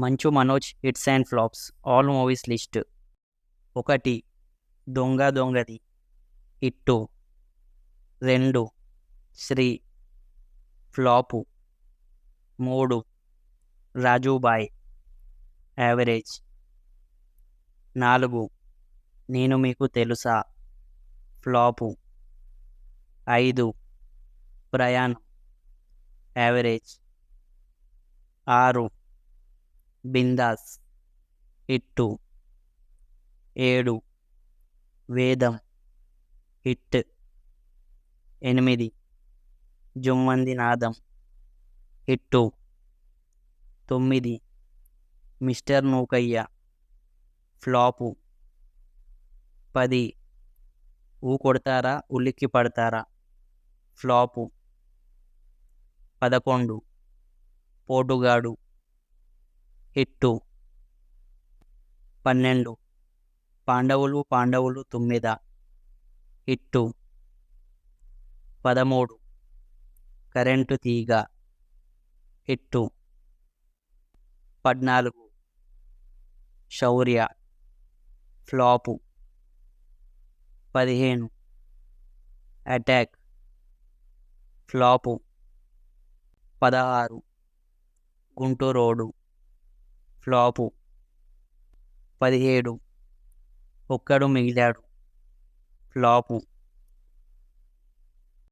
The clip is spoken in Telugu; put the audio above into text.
మంచు Manoj hits and flops all movies list. 1. Donga Dongadi hit. 2. Sri flop. 3. Raju Bhai average. 4. నేను మీకు తెలుసా ఫ్లాపు. 5. ప్రయాణం యావరేజ్. 6. బిందాస్ హిట్టు. 7. వేదం హిట్. 8. జుమ్మంది నాదం హిట్టు. 9. Mister Nookayya flop. 10. ఊ కొడతారా ఉలిక్కి పడతారా ఫ్లాపు. 11. పోటుగాడు హిట్టు. 12. పాండవులు పాండవులు తుమ్మెద హిట్టు. 13. కరెంటు తీగ హిట్టు. 14. శౌర్య ఫ్లాపు. 15. Attack flop. 16. గుంటూరోడు ఫ్లాపు. 17. ఒక్కడు మిగిలాడు ఫ్లాపు.